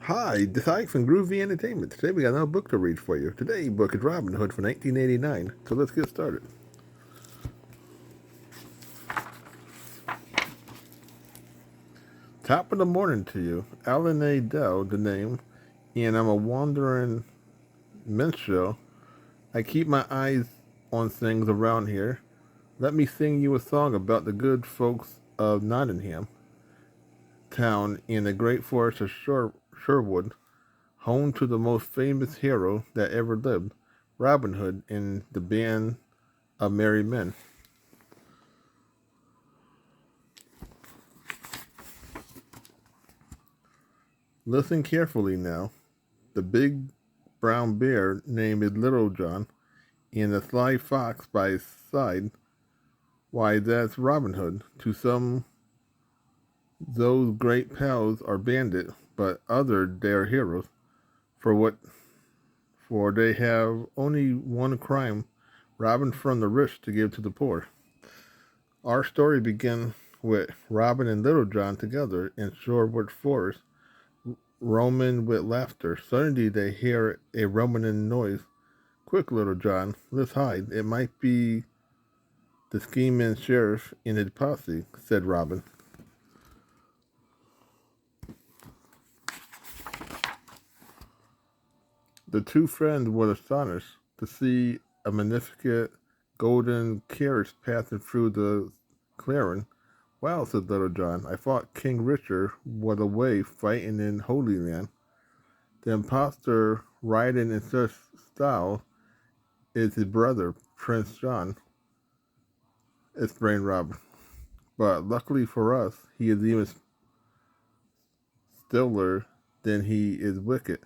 Hi, this is Ike from Groovy Entertainment. Today we got another book to read for you. Today's book is Robin Hood from 1989. So let's get started. Top of the morning to you. Alan A. Dell, the name, and I'm a wandering minstrel. I keep my eyes on things around here. Let me sing you a song about the good folks of Nottingham town in the great forest of Sherwood, home to the most famous hero that ever lived, Robin Hood and the band of merry men. Listen carefully now. The big brown bear named is Little John, and the sly fox by his side. Why, that's Robin Hood. To some, those great pals are bandits, but other they are heroes. For what? For they have only one crime: robbing from the rich to give to the poor. Our story begins with Robin and Little John together in Shorewood Forest, roaming with laughter. Suddenly they hear a rumbling noise. Quick, Little John, let's hide. It might be the scheming sheriff and his posse, said Robin. The two friends were astonished to see a magnificent golden carriage passing through the clearing. Wow, said Little John, I thought King Richard was away fighting in Holy Land. The impostor riding in such style is his brother, Prince John, explained Robin. But luckily for us, he is even stiller than he is wicked.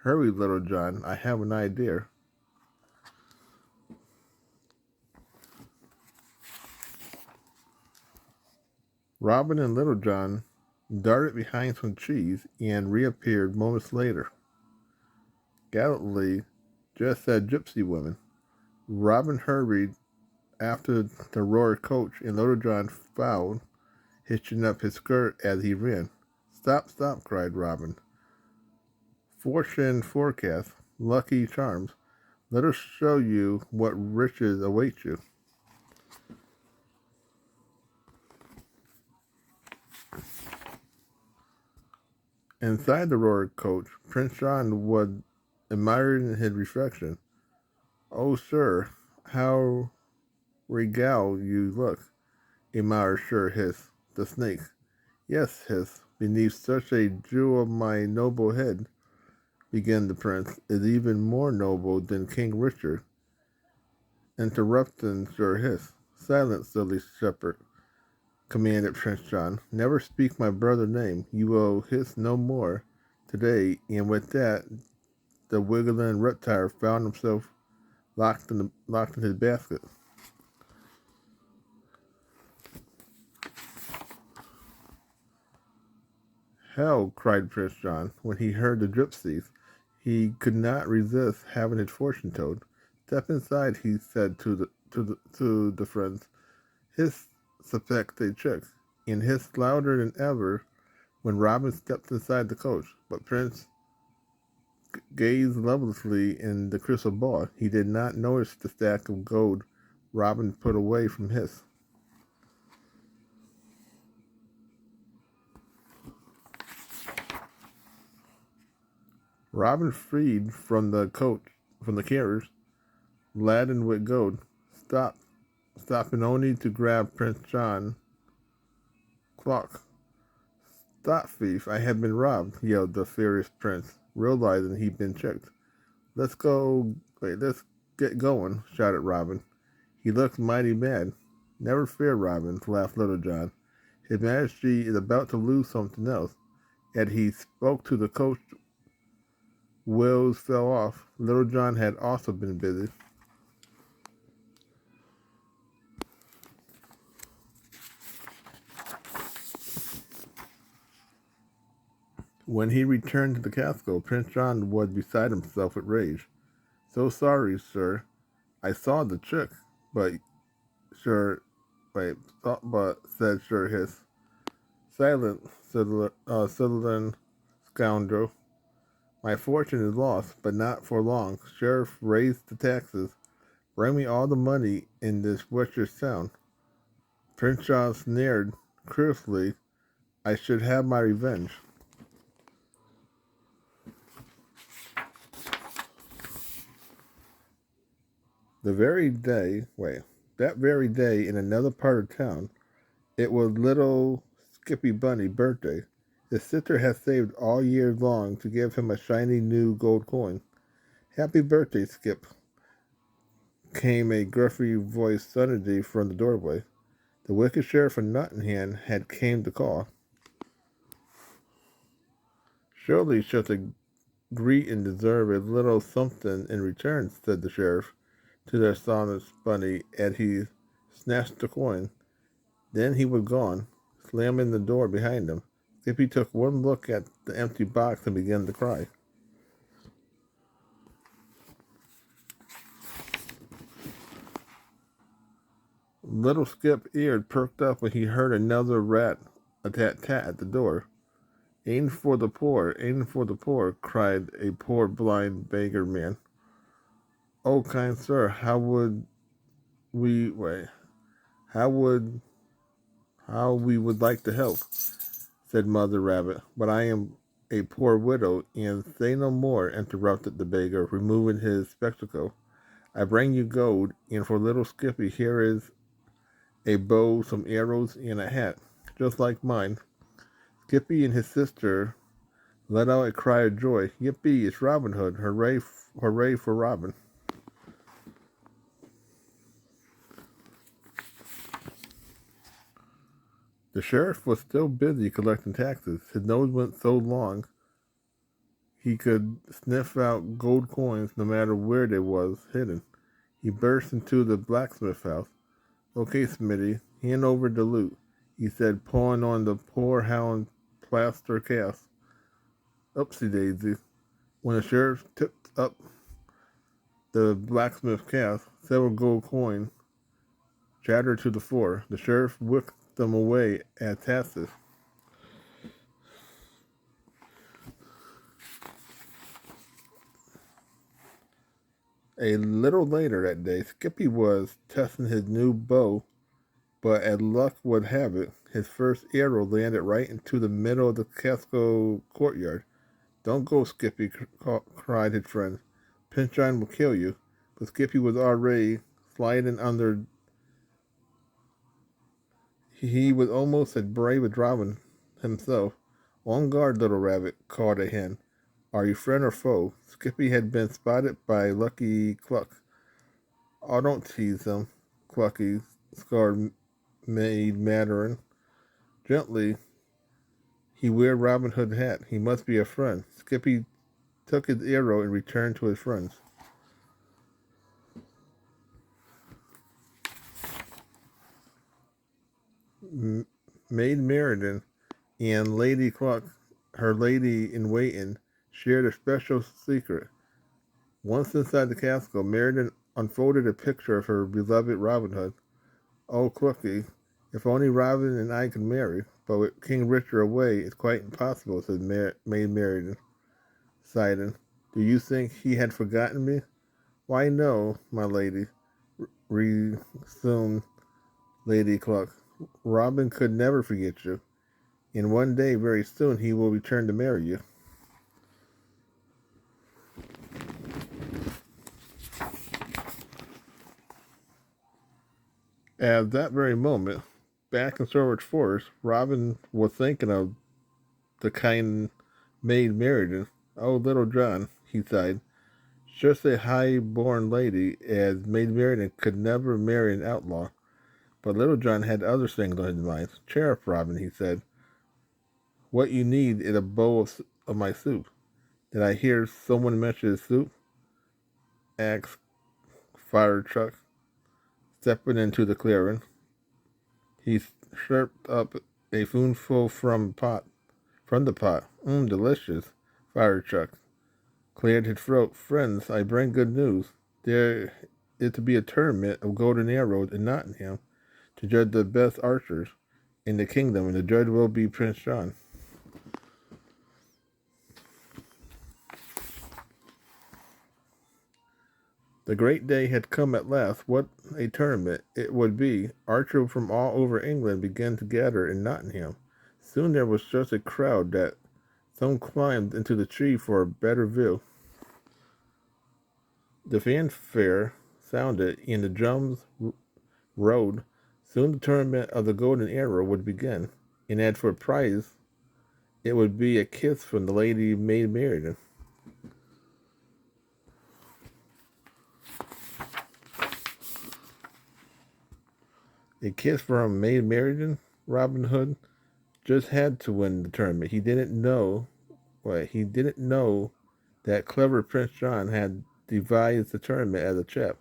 Hurry, Little John, I have an idea. Robin and Little John darted behind some trees and reappeared moments later, gallantly dressed as gypsy women. Robin hurried after the royal coach, and Little John followed, hitching up his skirt as he ran. Stop, stop, cried Robin. Fortune forecast, lucky charms. Let us show you what riches await you. Inside the royal coach, Prince John was admiring his reflection. Oh, sir, how regal you look, admired Sir Hiss, the snake. Yes, Hiss, beneath such a jewel of my noble head, began the prince, is even more noble than King Richard, interrupting Sir Hiss. Silence, silly shepherd, commanded Prince John. Never speak my brother's name. You will hiss no more today. And with that, the wiggling reptile found himself locked in his basket. Hell, cried Prince John, when he heard the gypsies. He could not resist having his fortune told. Step inside, he said to the friends. His suspect a trick, and hissed louder than ever when Robin stepped inside the coach. But Prince gazed lovelassly in the crystal ball. He did not notice the stack of gold Robin put away from his. Robin freed from the carriage, laden with gold, stopped, stopping only to grab Prince John's clock. Stop, thief! I have been robbed! Yelled the furious prince, realizing he'd been tricked. Let's get going! Shouted Robin. He looked mighty mad. Never fear, Robin, laughed Little John. His Majesty is about to lose something else. As he spoke to the coach, wheels fell off. Little John had also been busy. When he returned to the castle, Prince John was beside himself with rage. So sorry, sir. I saw the trick, but sure, wait, but said Sir Hiss. Silent, Sutherland scoundrel. My fortune is lost, but not for long. Sheriff raised the taxes. Bring me all the money in this wretched town. Prince John sneered crookedly. I should have my revenge. That very day, in another part of town, it was little Skippy Bunny's birthday. His sister had saved all year long to give him a shiny new gold coin. Happy birthday, Skip, came a gruffy voice suddenly from the doorway. The wicked sheriff of Nottingham had came to call. Surely such a greeting deserve a little something in return, said the sheriff to the astonished Bunny as he snatched the coin. Then he was gone, slamming the door behind him. Skippy took one look at the empty box and began to cry. Little Skip's ears perked up when he heard another rat a tat-tat at the door. Aim for the poor, aim for the poor, cried a poor blind beggar man. Oh, kind sir, we wait, how we would like to help, said Mother Rabbit, but I am a poor widow, and say no more, interrupted the beggar, removing his spectacle. I bring you gold, and for little Skippy here is a bow, some arrows, and a hat, just like mine. Skippy and his sister let out a cry of joy. Yippee, it's Robin Hood. Hooray, hooray for Robin. The sheriff was still busy collecting taxes. His nose went so long he could sniff out gold coins no matter where they was hidden. He burst into the blacksmith house. Okay, Smitty, hand over the loot, he said, pulling on the poor hound plaster cast. Oopsie daisy. When the sheriff tipped up the blacksmith cast, several gold coins chattered to the floor. The sheriff whipped them away at Tassus. A little later that day, Skippy was testing his new bow, but as luck would have it, his first arrow landed right into the middle of the castle courtyard. Don't go, Skippy, cried his friend. Pinchon will kill you. But Skippy was already sliding under. He was almost as brave as Robin himself. On guard, little rabbit, called a hen. Are you friend or foe? Skippy had been spotted by Lucky Cluck. Oh, don't tease him, Clucky, scarred Maid Marian. Gently, he wear Robin Hood hat. He must be a friend. Skippy took his arrow and returned to his friends. Maid Marian and Lady Cluck, her lady-in-waiting, shared a special secret. Once inside the castle, Marian unfolded a picture of her beloved Robin Hood. Oh, Clucky, if only Robin and I could marry, but with King Richard away, it's quite impossible, said Maid Marian, sighing. Do you think he had forgotten me? Why, no, my lady, resumed Lady Cluck. Robin could never forget you. And one day, very soon, he will return to marry you. At that very moment, back in Silver Forest, Robin was thinking of the kind Maid Marian. Oh, little John, he sighed. Just a high-born lady, as Maid Marian could never marry an outlaw. But Little John had other things on his mind. Cheer up, Robin, he said. What you need is a bowl of my soup. Did I hear someone mention soup? Asked Friar Chuck, stepping into the clearing. He slurped up a spoonful from the pot. Delicious. Friar Chuck cleared his throat. Friends, I bring good news. There is to be a tournament of golden arrows in Nottingham to judge the best archers in the kingdom, and the judge will be Prince John. The great day had come at last. What a tournament it would be! Archers from all over England began to gather in Nottingham. Soon there was such a crowd that some climbed into the tree for a better view. The fanfare sounded, and the drums rolled. Soon the tournament of the Golden Arrow would begin, and as for prize, it would be a kiss from the lady Maid Marian. A kiss from Maid Marian? Robin Hood just had to win the tournament. He didn't know that clever Prince John had devised the tournament as a trap.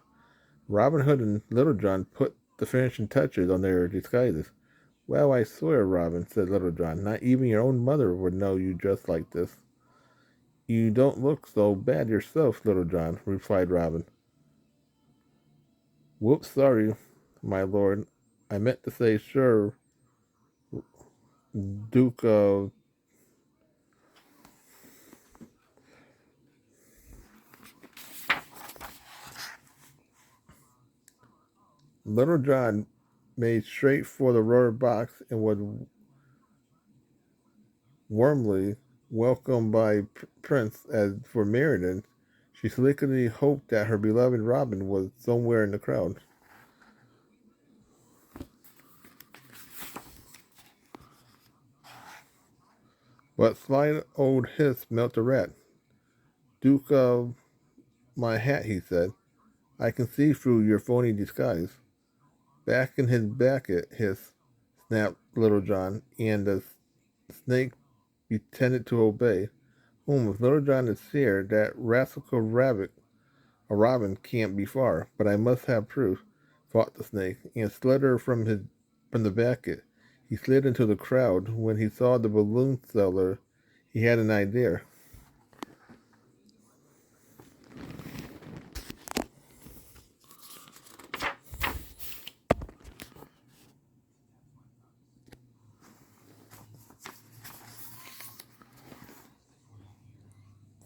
Robin Hood and Little John put the finishing touches on their disguises. Well, I swear, Robin, said Little John, not even your own mother would know you just like this. You don't look so bad yourself, Little John, replied Robin. Whoops, sorry, my lord. I meant to say, sure, Duke of... Little John made straight for the royal box and was warmly welcomed by Prince. As for Marian, she slickly hoped that her beloved Robin was somewhere in the crowd. But sly old Hiss smelt a rat. Duke of my hat, he said. I can see through your phony disguise. Back in his bucket, Hiss, snapped Little John, and the snake pretended to obey. If Little John is here, that rascal a robin can't be far, but I must have proof, thought the snake, and slithered from the bucket. He slid into the crowd. When he saw the balloon seller, he had an idea.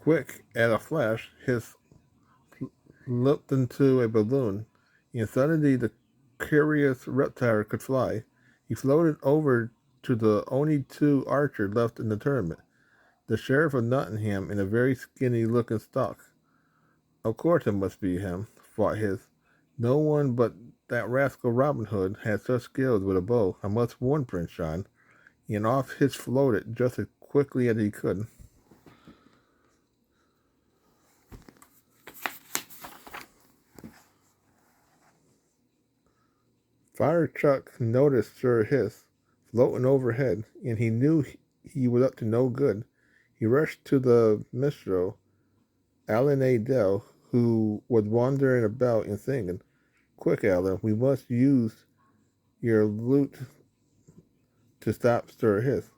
Quick as a flash, Hiss leaped into a balloon, and suddenly the curious reptile could fly. He floated over to the only two archers left in the tournament, the Sheriff of Nottingham and a very skinny-looking stock. Of course it must be him, thought Hiss. No one but that rascal Robin Hood had such skills with a bow. I must warn Prince John. And off Hiss floated just as quickly as he could. Friar noticed Sir Hiss floating overhead, and he knew he was up to no good. He rushed to the minstrel, Alan Adele, who was wandering about and singing. Quick, Alan, we must use your lute to stop Sir Hiss,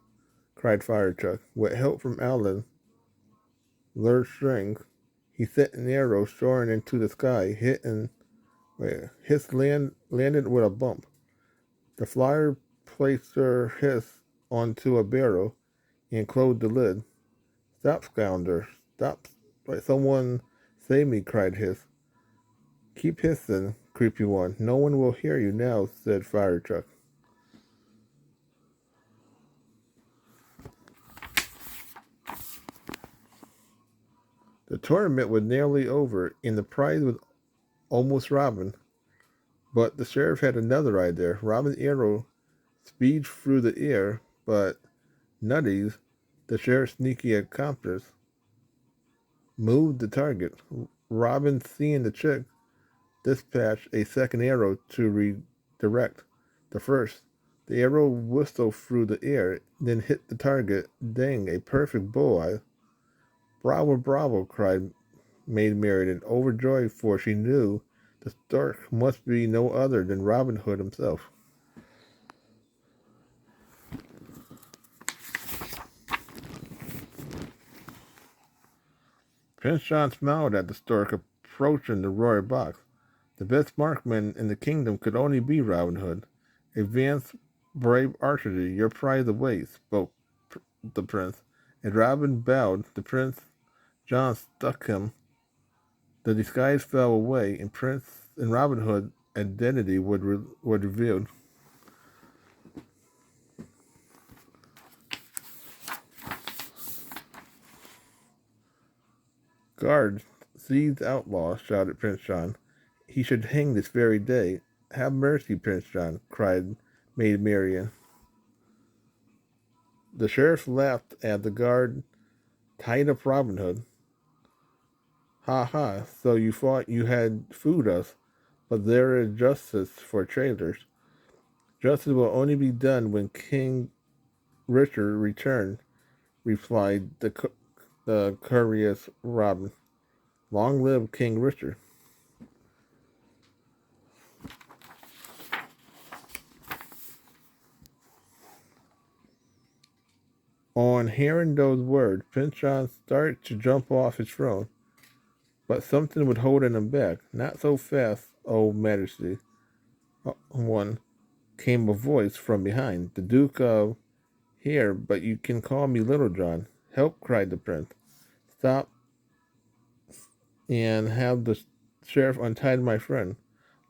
cried Friar. With help from Alan, lured strings, he sent an arrow soaring into the sky, Hiss landed with a bump. The flyer placed Sir Hiss onto a barrel and closed the lid. Stop, scoundrel! Stop! Someone save me! Cried Hiss. Keep hissing, creepy one. No one will hear you now, said Friar. The tournament was nearly over, and the prize was almost Robin. But the sheriff had another idea. Robin's arrow speed through the air, but Nutties, the sheriff's sneaky accomplice, moved the target. Robin, seeing the trick, dispatched a second arrow to redirect the first. The arrow whistled through the air, then hit the target. Dang, a perfect bullseye. Bravo, bravo, cried Maid Marian, overjoyed, for she knew the stork must be no other than Robin Hood himself. Prince John smiled at the stork approaching the royal box. The best marksman in the kingdom could only be Robin Hood. Advance, brave archery, your prize awaits, spoke the prince. As Robin bowed, the Prince John struck him The disguise fell away, and Prince and Robin Hood's identity was revealed. "Guards, seize the outlaw!" shouted Prince John. "He should hang this very day." "Have mercy, Prince John!" cried Maid Marian. The sheriff laughed at the guard tied up Robin Hood. "Ha ha, so you thought you had fooled us, but there is justice for traitors. Justice will only be done when King Richard returns," replied the courteous Robin. "Long live King Richard." On hearing those words, Prince John started to jump off his throne, but something was holding him back. "Not so fast, O Majesty," one came a voice from behind. "The Duke of Here, but you can call me Little John." "Help!" cried the prince. "Stop and have the sheriff untie my friend,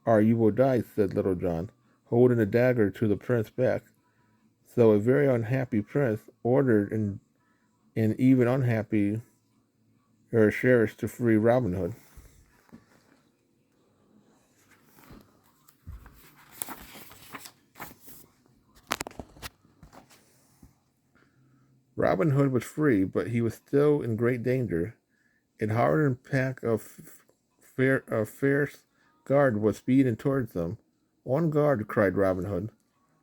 or you will die," said Little John, holding a dagger to the prince's back. So a very unhappy prince ordered an even unhappy sheriff to free Robin Hood. Robin Hood was free, but he was still in great danger. A hardened pack of fierce guard was speeding towards them. "On guard!" cried Robin Hood.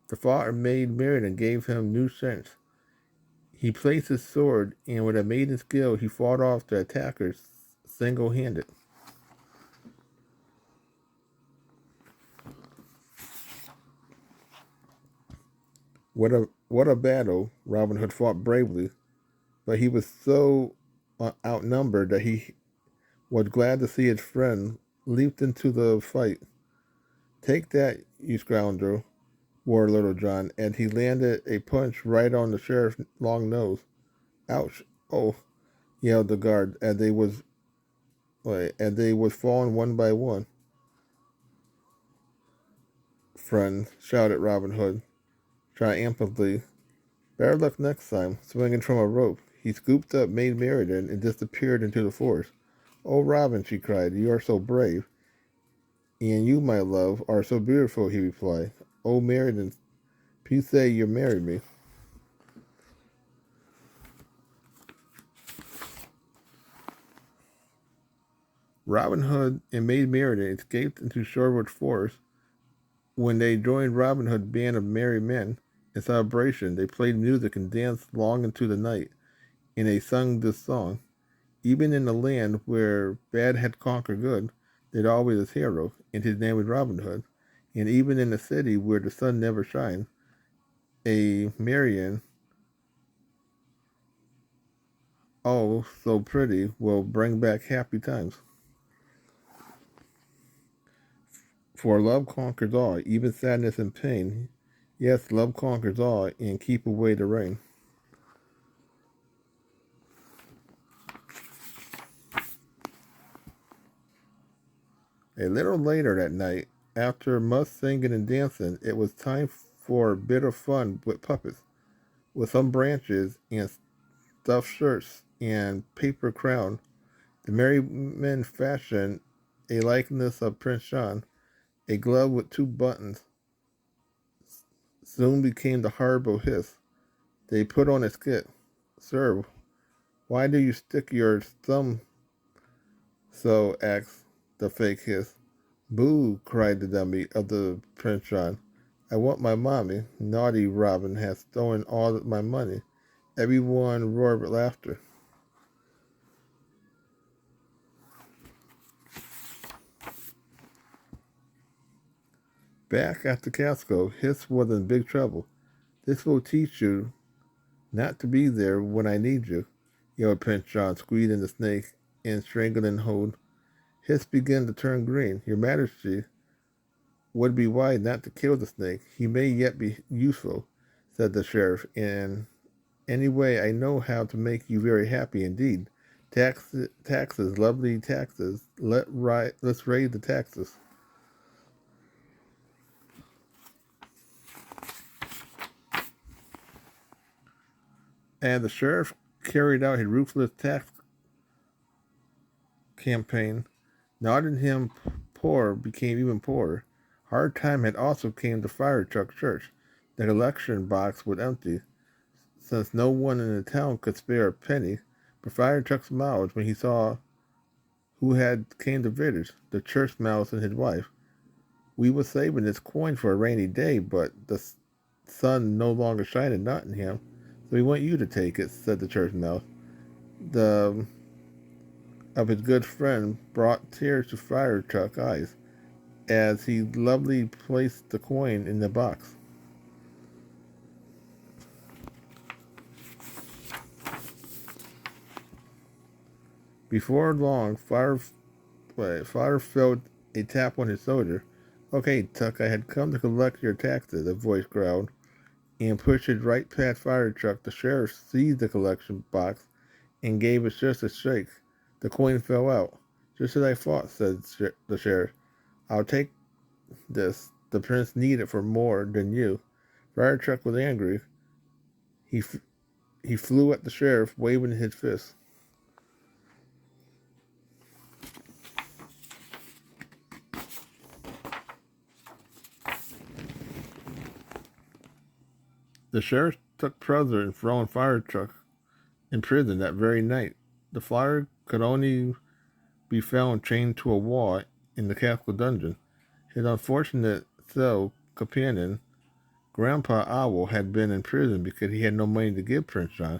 The thought of Maid Marian gave him new strength. He placed his sword, and with a maiden skill, he fought off the attackers single-handed. What a battle! Robin Hood fought bravely, but he was so outnumbered that he was glad to see his friend leaped into the fight. "Take that, you scoundrel!" roared Little John, and he landed a punch right on the sheriff's long nose. "Ouch! Oh!" yelled the guard as they was falling one by one. "Friend," shouted Robin Hood triumphantly. "Better luck next time." Swinging from a rope, he scooped up Maid Marian and disappeared into the forest. "Oh, Robin," she cried, "you are so brave." "And you, my love, are so beautiful," he replied. "Oh, Marian, please say you'll marry me." Robin Hood and Maid Marian escaped into Sherwood Forest. When they joined Robin Hood's band of merry men in celebration, they played music and danced long into the night, and they sung this song: "Even in the land where bad had conquered good, there's always a hero, and his name is Robin Hood. And even in the city where the sun never shines, a Marian, oh so pretty, will bring back happy times. For love conquers all, even sadness and pain. Yes, love conquers all, and keep away the rain." A little later that night, after much singing and dancing, it was time for a bit of fun with puppets. With some branches and stuffed shirts and paper crown, the merry men fashioned a likeness of Prince John. A glove with two buttons soon became the horrible hiss. They put on a skit. "Sir, why do you stick your thumb so?" asked the fake hiss. "Boo!" cried the dummy of the Prince John. "I want my mommy. Naughty Robin has stolen all my money." Everyone roared with laughter. Back at the castle, Hiss was in big trouble. "This will teach you not to be there when I need you," yelled Prince John, squeezing the snake and strangling hold. Hiss began to turn green. "Your Majesty would be wise not to kill the snake. He may yet be useful," said the sheriff. "And anyway, I know how to make you very happy indeed. Taxes, lovely taxes. Let's raise the taxes. And the sheriff carried out his ruthless tax campaign. Nottingham poor became even poorer. Hard time had also came to Friar Church. The collection box was empty, since no one in the town could spare a penny. But Friar smiled when he saw who had came to visit. The church mouse and his wife. We were saving this coin for a rainy day, but the sun no longer shined in Nottingham, so we want you to take it, said the church mouse. The of his good friend brought tears to Friar Chuck's eyes as he lovingly placed the coin in the box. Before long, Friar felt a tap on his shoulder. Okay, Tuck, I had come to collect your taxes, a voice growled, and pushed it right past Friar Chuck. The sheriff seized the collection box and gave it just a shake. The coin fell out. Just as I thought, said the sheriff. I'll take this. The prince needed it for more than you. Friar Chuck was angry. He flew at the sheriff, waving his fist. The sheriff took prisoner and thrown Friar Chuck in prison that very night. The flyer could only be found chained to a wall in the castle dungeon. His unfortunate cell companion, Grandpa Owl, had been in prison because he had no money to give Prince John.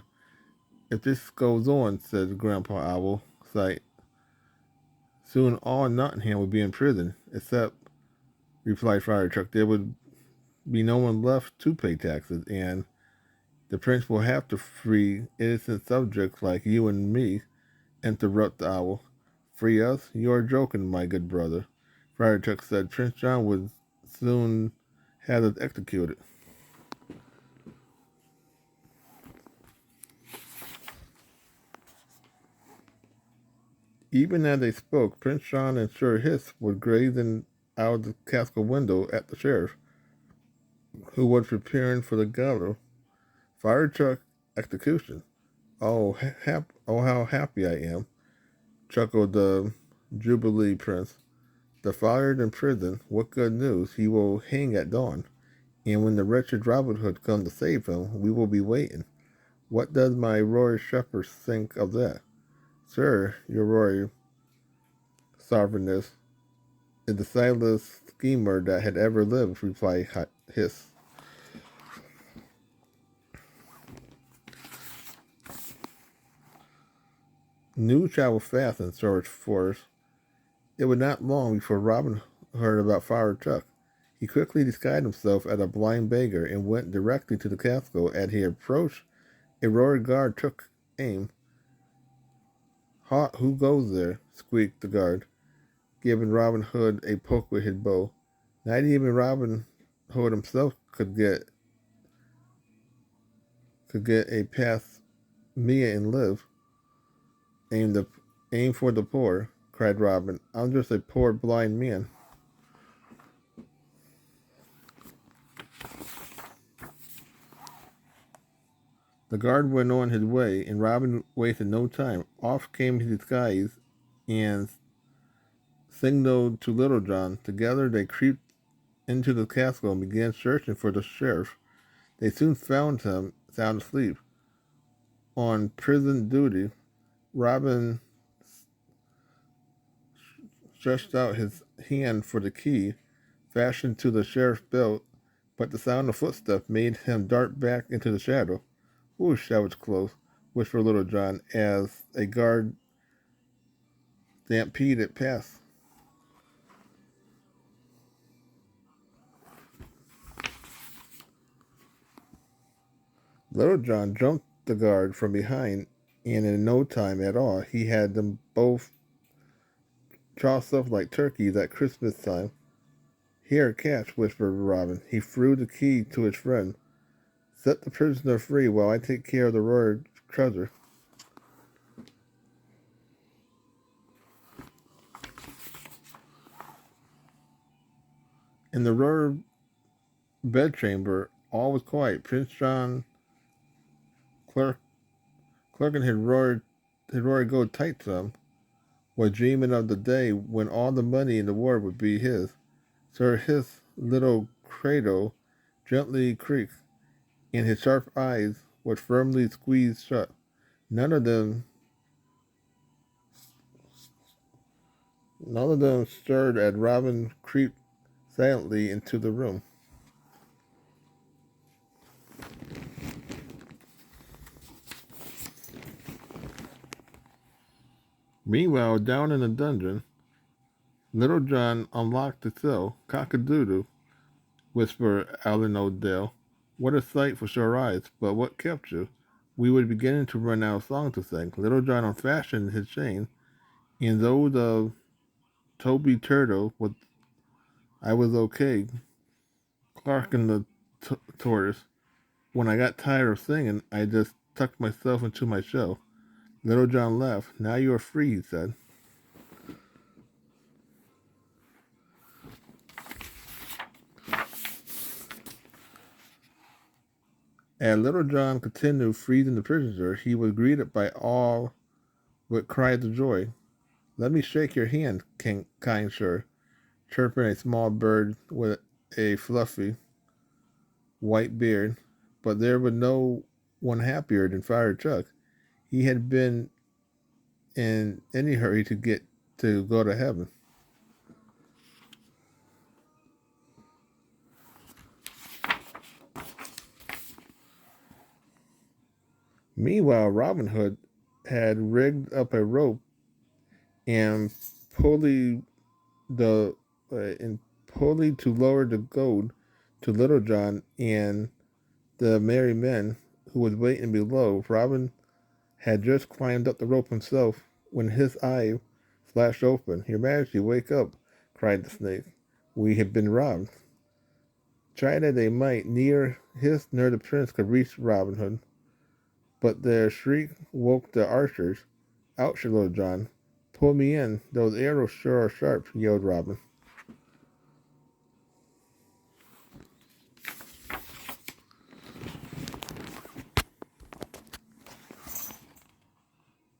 If this goes on, said Grandpa Owl, soon all Nottingham will be in prison, except, replied Friar Chuck, there would be no one left to pay taxes, and the prince will have to free innocent subjects like you and me, interrupted the owl. Free us? You are joking, my good brother. Friar Chuck said Prince John would soon have us executed. Even as they spoke, Prince John and Sir Hiss were gazing out of the castle window at the sheriff, who was preparing for the gallows. Friar Chuck execution. Oh, how happy I am, chuckled the Jubilee Prince. The fired in prison, what good news, he will hang at dawn. And when the wretched Robin Hood comes to save him, we will be waiting. What does my royal shepherd think of that? Sir, your royal sovereignness is the silentest schemer that had ever lived, replied Hiss. News traveled fast in Sir Forest. It was not long before Robin heard about Friar Chuck. He quickly disguised himself as a blind beggar and went directly to the castle. As he approached, a royal guard took aim. "Halt, who goes there?" squeaked the guard, giving Robin Hood a poke with his bow. Not even Robin Hood himself could get a past Mia and live. Aim for the poor, cried Robin. I'm just a poor blind man. The guard went on his way, and Robin wasted no time. Off came his disguise and signaled to Little John. Together they crept into the castle and began searching for the sheriff. They soon found him sound asleep. On prison duty, Robin stretched out his hand for the key fastened to the sheriff's belt, but the sound of footsteps made him dart back into the shadow. Whoosh, that was close, whispered Little John as a guard stampeded past. Little John jumped the guard from behind, and in no time at all he had them both tossed up like turkeys at Christmas time. Here, catch, whispered Robin. He threw the key to his friend. Set the prisoner free while I take care of the royal treasure. In the royal bedchamber, all was quiet. Prince John Clerkin had roared go tight some, was dreaming of the day when all the money in the world would be his. Sir his little cradle gently creaked, and his sharp eyes were firmly squeezed shut. None of them none of them stirred as Robin crept silently into the room. Meanwhile, down in the dungeon, Little John unlocked the cell. Cock-a-doodle, whispered Alan O'Dell. What a sight for sore eyes, but what kept you? We were beginning to run out of songs to sing. Little John unfastened his chain, and those of Toby Turtle was I was okay. Clark and the tortoise. When I got tired of singing, I just tucked myself into my shell. Little John laughed. Now you are free, he said. As Little John continued freezing the prisoner, he was greeted by all with cries of joy. Let me shake your hand, kind sir, chirping a small bird with a fluffy white beard. But there was no one happier than Friar Chuck. He had been in any hurry to go to heaven. Meanwhile, Robin Hood had rigged up a rope and pulley the pulley to lower the gold to Little John and the merry men who was waiting below. Robin had just climbed up the rope himself when his eye flashed open. Your Majesty, wake up, cried the snake. We have been robbed. Try that they might, neither the prince could reach Robin Hood. But their shriek woke the archers. Ouch, Little John. Pull me in. Those arrows sure are sharp, yelled Robin.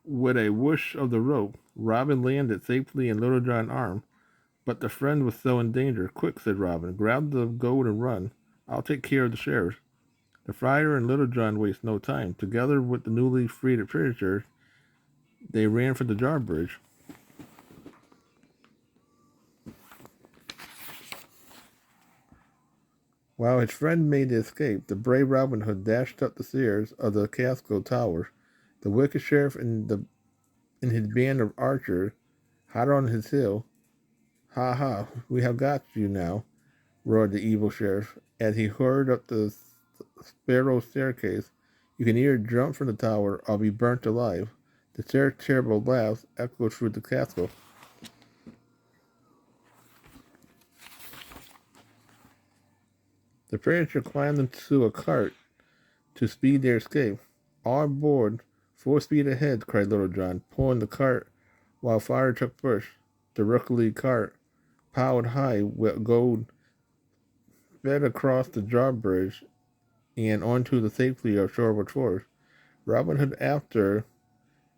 With a whoosh of the rope, Robin landed safely in Little John's arm. But the friend was so in danger. Quick, said Robin. Grab the gold and run. I'll take care of the sheriff. The Friar and Little John wasted no time. Together with the newly freed prisoners, they ran for the drawbridge. While his friend made the escape, the brave Robin Hood dashed up the stairs of the castle tower. The wicked sheriff and his band of archers, hot on his heel. Ha ha, we have got you now, roared the evil sheriff as he hurried up the spiral staircase. You can either jump from the tower or be burnt alive. The sheriff's terrible laughs echoed through the castle. The prisoner climbed into a cart to speed their escape. All aboard, full speed ahead, cried Little John, pulling the cart while Friar took first. The rookily cart, piled high with gold, sped across the drawbridge and onto the safety of Shorewood Forest. Robin Hood, after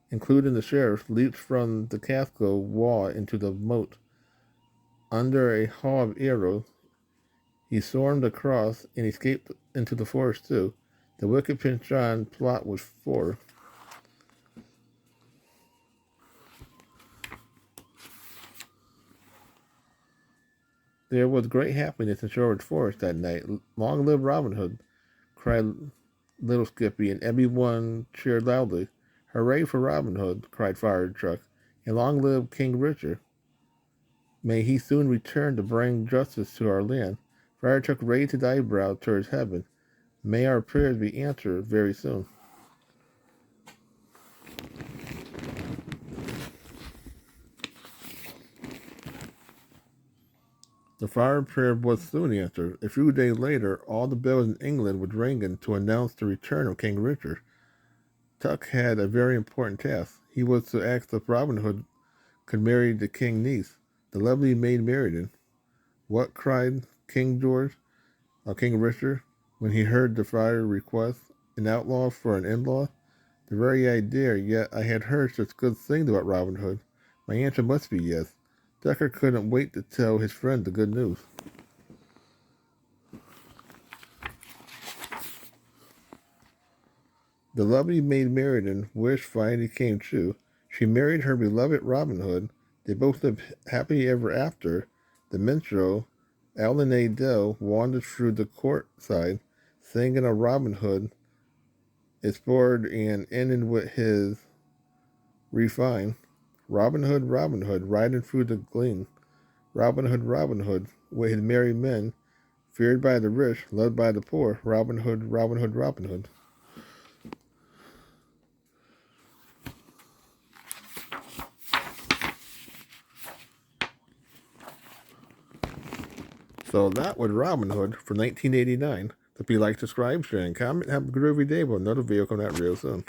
including the sheriff, leaped from the castle wall into the moat. Under a hail of arrows, he stormed across and escaped into the forest too. The wicked Prince John plot was formed. There was great happiness in Shorewood Forest that night. Long live Robin Hood, cried little Skippy, and everyone cheered loudly. Hooray for Robin Hood, cried Friar Chuck, and long live King Richard. May he soon return to bring justice to our land. Friar Chuck raised his eyebrow towards heaven. May our prayers be answered very soon. The friar prayer was soon answered. A few days later, all the bells in England were ringing to announce the return of King Richard. Tuck had a very important task. He was to ask if Robin Hood could marry the king's niece, the lovely maid Marian. What, cried King Richard, when he heard the friar request an outlaw for an in-law? The very idea, yet I had heard such good things about Robin Hood. My answer must be yes. Decker couldn't wait to tell his friend the good news. The lovely maid Marian wish finally came true. She married her beloved Robin Hood. They both lived happily ever after. The minstrel, Alan A. Dell, wandered through the courtside, singing of Robin Hood, explored and ended with his refine. Robin Hood, riding through the glen. Robin Hood, with his merry men, feared by the rich, loved by the poor. Robin Hood, Robin Hood, Robin Hood. So that was Robin Hood from 1989. If you like, subscribe, share, and comment. Have a groovy day. We'll have another video coming out real soon.